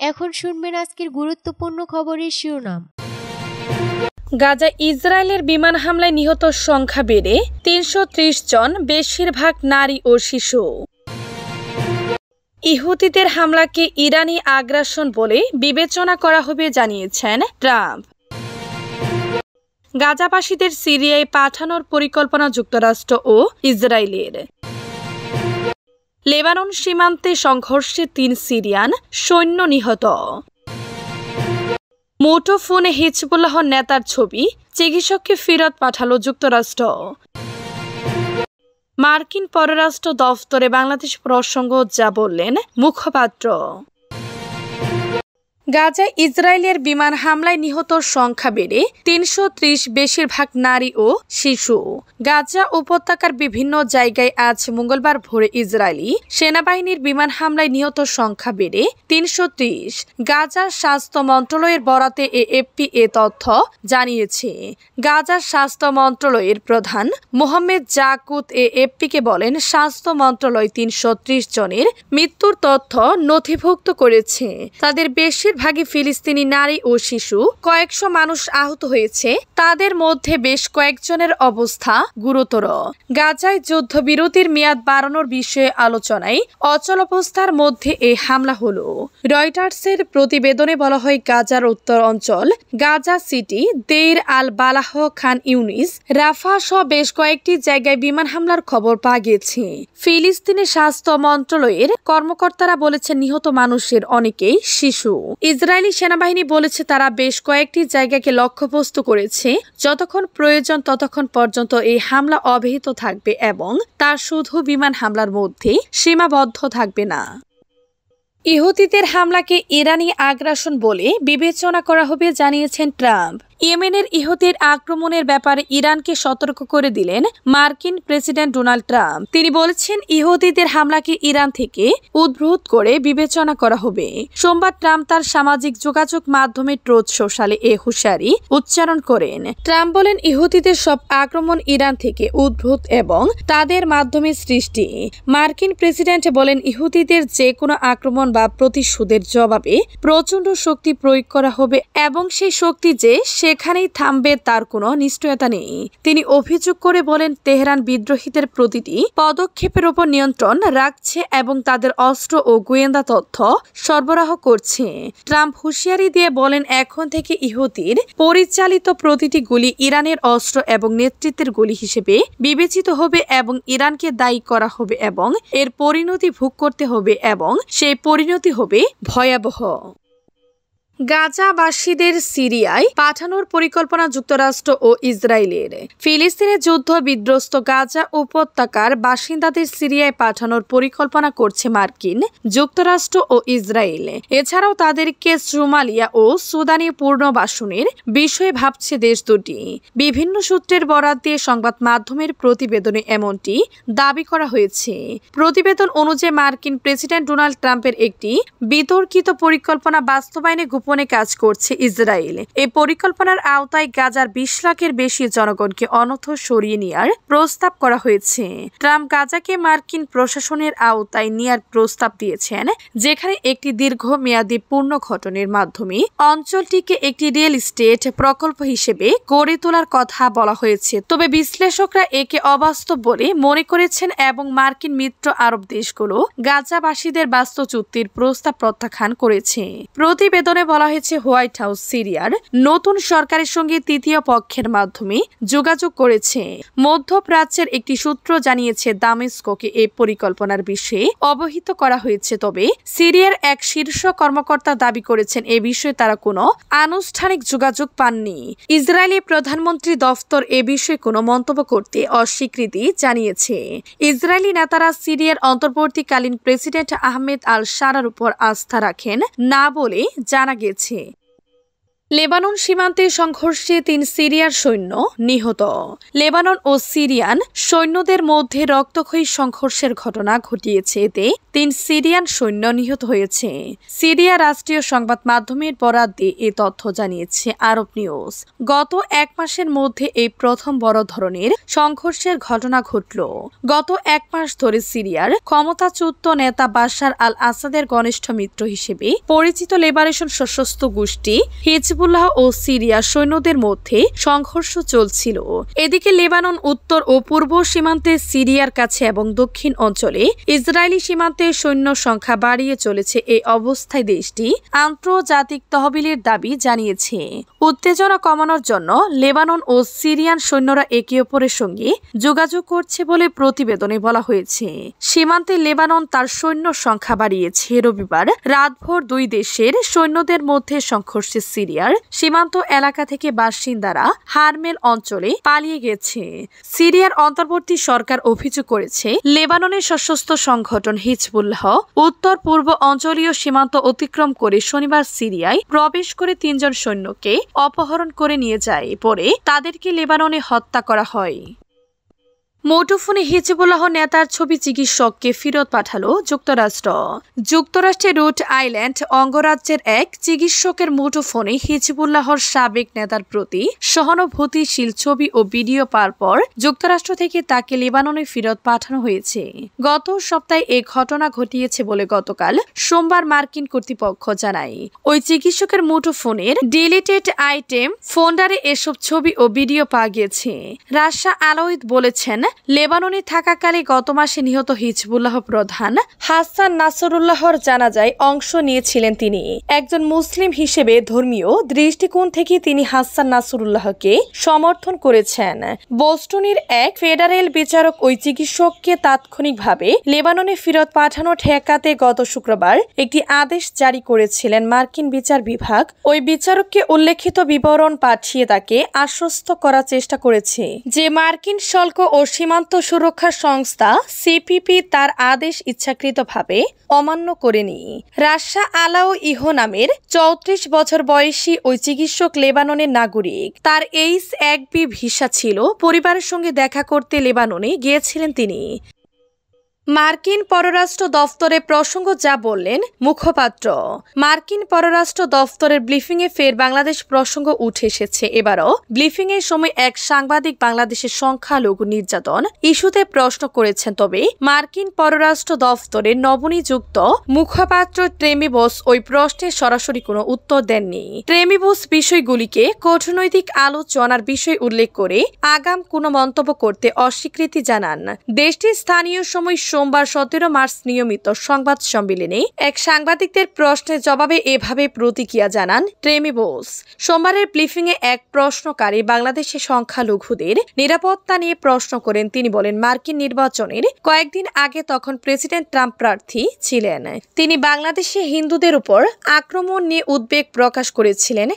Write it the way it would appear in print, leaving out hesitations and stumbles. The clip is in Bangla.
এখন শুনবেন আজকের গুরুত্বপূর্ণ খবরের শিরোনাম। গাজা ইসরায়েলের বিমান হামলায় নিহত সংখ্যা বেড়ে ৩৩০ জন, বেশিরভাগ নারী ও শিশু। ইহুদিদের হামলাকে ইরানি আগ্রাসন বলে বিবেচনা করা হবে জানিয়েছেন ট্রাম্প। গাজাবাসীদের সিরিয়ায় পাঠানোর পরিকল্পনা যুক্তরাষ্ট্র ও ইসরায়েলের। লেবানন সীমান্তে সংঘর্ষে ৩ সিরিয়ান সৈন্য নিহত। মুঠোফোনে হিজবুল্লাহ নেতার ছবি, চিকিৎসককে ফেরত পাঠালো যুক্তরাষ্ট্র। মার্কিন পররাষ্ট্র দফতরে বাংলাদেশ প্রসঙ্গ যা বললেন মুখপাত্র। গাজায় ইসরায়েলের বিমান হামলায় নিহত সংখ্যা বেড়ে ৩৩০, বেশিরভাগ নারী ও শিশু। গাজা উপত্যকার বিভিন্ন জায়গায় আজ মঙ্গলবার ভোরে ইসরায়েলি সেনাবাহিনীর বিমান হামলায় নিহত সংখ্যা বেড়ে ৩৩০। গাজার স্বাস্থ্য মন্ত্রণালয়ের বরাতে এএফপি এ তথ্য জানিয়েছে। গাজার স্বাস্থ্য মন্ত্রণালয়ের প্রধান মোহাম্মদ জাকুত এএফপিকে বলেন, স্বাস্থ্য মন্ত্রণালয় ৩৩০ জনের মৃত্যুর তথ্য নথিভুক্ত করেছে। তাদের বেশিরভাগই ফিলিস্তিনি নারী ও শিশু। কয়েকশো মানুষ আহত হয়েছে, তাদের মধ্যে বেশ কয়েকজনের অবস্থা গুরুতর। গাজায় যুদ্ধবিরতির মেয়াদ বাড়ানোর বিষয়ে আলোচনায় অচলাবস্থার মধ্যে এই হামলা হলো। রয়টার্সের প্রতিবেদনে বলা হয়, গাজার উত্তর অঞ্চল গাজা সিটি, দেইর আল বালাহ, খান ইউনিস, রাফা সহ বেশ কয়েকটি জায়গায় বিমান হামলার খবর পাওয়া গেছে। ফিলিস্তিনের স্বাস্থ্য মন্ত্রণালয়ের কর্মকর্তারা বলেছেন, নিহত মানুষের অনেকেই শিশু। ইসরায়েলি সেনাবাহিনী বলেছে, তারা বেশ কয়েকটি জায়গাকে লক্ষ্যবস্তু করেছে। যতক্ষণ প্রয়োজন ততক্ষণ পর্যন্ত এই হামলা অব্যাহত থাকবে এবং তা শুধু বিমান হামলার মধ্যেই সীমাবদ্ধ থাকবে না। ইহুদিদের হামলাকে ইরানি আগ্রাসন বলে বিবেচনা করা হবে জানিয়েছেন ট্রাম্প। ইয়েমেনের ইহুদির আক্রমণের ব্যাপারে ইরানকে সতর্ক করে দিলেন মার্কিন প্রেসিডেন্ট ডোনাল্ড ট্রাম্প। তিনি বলেছেন, ইহুদিদের হামলাকে ইরান থেকে উদ্ভূত করে বিবেচনা করা হবে। সোমবার ট্রাম্প তার সামাজিক যোগাযোগ মাধ্যমে ট্রুথ সোশ্যালে এ হুঁশিয়ারি উচ্চারণ করেন। ট্রাম্প বলেন, ইহুদিদের সব আক্রমণ ইরান থেকে উদ্ভূত এবং তাদের মাধ্যমে সৃষ্টি। মার্কিন প্রেসিডেন্ট বলেন, ইহুদিদের যে কোনো আক্রমণ বা প্রতিশোধের জবাবে প্রচণ্ড শক্তি প্রয়োগ করা হবে এবং সেই শক্তি যে সেখানেই থামবে তার কোনো নিশ্চয়তা নেই। তিনি অভিযোগ করে বলেন, তেহরান বিদ্রোহীদের প্রতিটি পদক্ষেপের উপর নিয়ন্ত্রণ রাখছে এবং তাদের অস্ত্র ও গোয়েন্দা তথ্য সরবরাহ করছে। ট্রাম্প হুঁশিয়ারি দিয়ে বলেন, এখন থেকে ইহুদির পরিচালিত প্রতিটি গুলি ইরানের অস্ত্র এবং নেতৃত্বের গুলি হিসেবে বিবেচিত হবে এবং ইরানকে দায়ী করা হবে এবং এর পরিণতি ভোগ করতে হবে এবং সেই পরিণতি হবে ভয়াবহ। গাজাবাসীদের সিরিয়ায় পাঠানোর পরিকল্পনা যুক্তরাষ্ট্র ও ইসরায়েলের। ফিলিস্তিনের যুদ্ধ বিধ্বস্ত গাজা উপত্যকার বাসিন্দাদের সিরিয়ায় পাঠানোর পরিকল্পনা করছে মার্কিন যুক্তরাষ্ট্র ও ইসরায়েল। এছাড়াও তাদেরকে সোমালিয়া ও সুদানে পুনর্বাসনের বিষয়ে ভাবছে দেশ দুটি। বিভিন্ন সূত্রের বরাত দিয়ে সংবাদ মাধ্যমের প্রতিবেদনে এমনটি দাবি করা হয়েছে। প্রতিবেদন অনুযায়ী মার্কিন প্রেসিডেন্ট ডোনাল্ড ট্রাম্পের একটি বিতর্কিত পরিকল্পনা বাস্তবায়নে গোপনে কাজ করছে ইসরায়েল। এই পরিকল্পনার আওতায় গাজার ২০ লাখের বেশি জনগণকে অন্যত্র সরিয়ে নেওয়ার প্রস্তাব করা হয়েছে। ট্রাম্প গাজাকে মার্কিন প্রশাসনের আওতায় নেওয়ার প্রস্তাব দিয়েছেন, যেখানে একটি দীর্ঘমেয়াদী পুনর্গঠনের মাধ্যমে অঞ্চলটিকে একটি রিয়েল এস্টেট প্রকল্প হিসেবে গড়ে তোলার কথা বলা হয়েছে। তবে বিশ্লেষকরা একে অবাস্তব বলে মনে করেছেন এবং মার্কিন মিত্র আরব দেশগুলো গাজাবাসীদের বাস্তব চুক্তির প্রস্তাব প্রত্যাখ্যান করেছে। প্রতিবেদনে বলা হয়েছে, হোয়াইট হাউস সিরিয়ার নতুন সরকারের সঙ্গে তৃতীয় পক্ষের মাধ্যমে যোগাযোগ করেছে। মধ্যপ্রাচ্যের একটি সূত্র জানিয়েছে, দামেস্কোকে এই পরিকল্পনার বিষয়ে অবহিত করা হয়েছে। তবে সিরিয়ার এক শীর্ষ কর্মকর্তা দাবি করেছেন, এ বিষয়ে তারা কোনো আনুষ্ঠানিক যোগাযোগ পাননি। ইসরায়েলি প্রধানমন্ত্রী দফতর এ বিষয়ে কোনো মন্তব্য করতে অস্বীকৃতি জানিয়েছে। ইসরায়েলি নেতারা সিরিয়ার অন্তর্বর্তীকালীন প্রেসিডেন্ট আহমেদ আল শারার উপর আস্থা রাখেন না বলে জানা গেছে। লেবানন সীমান্তে সংঘর্ষে ৩ সিরিয়ার সৈন্য নিহত। লেবানন ও সিরিয়ান সৈন্যদের মধ্যে রক্তক্ষয়ী সংঘর্ষের ঘটনা ঘটিয়েছে। এতে ৩ সিরিয়ান সৈন্য নিহত হয়েছে। সিরিয়া রাষ্ট্রীয় সংবাদ মাধ্যমের বরাত দিয়ে এ তথ্য জানিয়েছে আরব নিউজ। গত ১ মাসের মধ্যে এই প্রথম বড় ধরনের সংঘর্ষের ঘটনা ঘটল। গত ১ মাস ধরে সিরিয়ার ক্ষমতাচ্যুত নেতা বাশার আল আসাদের ঘনিষ্ঠ মিত্র হিসেবে পরিচিত লিবারেশন সশস্ত্র গোষ্ঠী হিজবুল্লাহ ও সিরিয়া সৈন্যদের মধ্যে সংঘর্ষ চলছিল। এদিকে লেবানন উত্তর ও পূর্ব সীমান্তে সিরিয়ার কাছে এবং দক্ষিণ অঞ্চলে ইসরায়েলি সীমান্তে সৈন্য সংখ্যা বাড়িয়ে চলেছে। এই অবস্থায় দেশটি আন্তর্জাতিক তহবিলের দাবি জানিয়েছে। উত্তেজনা কমানোর জন্য লেবানন ও সিরিয়ান সৈন্যরা একে অপরের সঙ্গে যোগাযোগ করছে বলে প্রতিবেদনে বলা হয়েছে। সীমান্তে লেবানন তার সৈন্য সংখ্যা বাড়িয়েছে। রবিবার রাতভর দুই দেশের সৈন্যদের মধ্যে সংঘর্ষে সিরিয়ার সীমান্ত এলাকা থেকে বাসিন্দারা হারমেল অঞ্চলে পালিয়ে গেছে। সিরিয়ার অন্তর্বর্তী সরকার অভিযোগ করেছে লেবাননের সশস্ত্র সংগঠন হিজবুল্লাহ উত্তর পূর্ব অঞ্চলীয় সীমান্ত অতিক্রম করে শনিবার সিরিয়ায় প্রবেশ করে ৩ জন সৈন্যকে অপহরণ করে নিয়ে যায়। পরে তাদেরকে লেবাননে হত্যা করা হয়। মুঠোফোনে হিজবুল্লাহ নেতার ছবি চিকিৎসককে ফেরত পাঠালো যুক্তরাষ্ট্র। যুক্তরাষ্ট্রের রোড আইল্যান্ড অঙ্গরাজ্যের এক চিকিৎসকের মুঠোফোনে হিজবুল্লাহর সাবেক নেতার প্রতি সহানুভূতিশীল ছবি ও ভিডিও পাওয়ার পর যুক্তরাষ্ট্র থেকে তাকে লেবাননে ফেরত পাঠানো হয়েছে। গত সপ্তাহে এই ঘটনা ঘটিয়েছে বলে গতকাল সোমবার মার্কিন কর্তৃপক্ষ জানায়। ওই চিকিৎসকের মুঠোফোনের ডিলিটেড আইটেম ফোল্ডারে এসব ছবি ও ভিডিও পাওয়া গিয়েছে। রাশা আলাউদ বলেছেন, লেবাননে থাকাকালে গত মাসে নিহত হিজবুল্লাহ প্রধান হাসান নাসরুল্লাহর জানাজায় অংশ নিয়েছিলেন তিনি। একজন মুসলিম হিসেবে ধর্মীয় দৃষ্টিকোণ থেকে তিনি হাসান নাসরুল্লাহকে সমর্থন করেছেন। বোস্টনের এক ফেডারেল বিচারক ওই চিকিৎসককে তাৎক্ষণিকভাবে লেবাননে ফেরত পাঠানো ঠেকাতে গত শুক্রবার একটি আদেশ জারি করেছিলেন মার্কিন বিচার বিভাগ। ওই বিচারককে উল্লেখিত বিবরণ পাঠিয়ে তাকে আশ্বস্ত করার চেষ্টা করেছে যে মার্কিন শুল্ক ও সীমান্ত সুরক্ষা সংস্থা সিপিপি তার আদেশ ইচ্ছাকৃতভাবে অমান্য করেনি। রাশা আলাউ ইহো নামের ৩৪ বছর বয়সী ওই চিকিৎসক লেবাননের নাগরিক। তার H-1B ভিসা ছিল। পরিবারের সঙ্গে দেখা করতে লেবাননে গিয়েছিলেন তিনি। মার্কিন পররাষ্ট্র দফতরের প্রসঙ্গ যা বললেন মুখপাত্র। মার্কিন পররাষ্ট্র দফতরের ব্রিফিংয়ে ফের বাংলাদেশ প্রসঙ্গ উঠে এসেছে। এবারও ব্রিফিংয়ের সময় এক সাংবাদিক বাংলাদেশের সংখ্যালঘু নির্যাতন ইস্যুতে প্রশ্ন করেছেন। তবে মার্কিন পররাষ্ট্র দফতরের নবনিযুক্ত মুখপাত্র ট্রেমিবোস ওই প্রশ্নের সরাসরি কোনো উত্তর দেননি। ট্রেমিবোস বিষয়গুলিকে কূটনৈতিক আলোচনার বিষয় উল্লেখ করে আগাম কোনো মন্তব্য করতে অস্বীকৃতি জানান। দেশটির স্থানীয় সময় সোমবার ১৭ মার্চ নিয়মিত সংবাদ সম্মেলনে এক সাংবাদিকদের প্রশ্নের জবাবে এভাবে প্রতিক্রিয়া জানান ট্রেমিবোস। সোমবারের ব্রিফিংয়ে এক প্রশ্নকারী বাংলাদেশের সংখ্যালঘুদের নিরাপত্তা নিয়ে প্রশ্ন করেন। তিনি বলেন, মার্কিন নির্বাচনের কয়েকদিন আগে তখন প্রেসিডেন্ট ট্রাম্প প্রার্থী ছিলেন। তিনি বাংলাদেশে হিন্দুদের উপর আক্রমণ নিয়ে উদ্বেগ প্রকাশ করেছিলেন।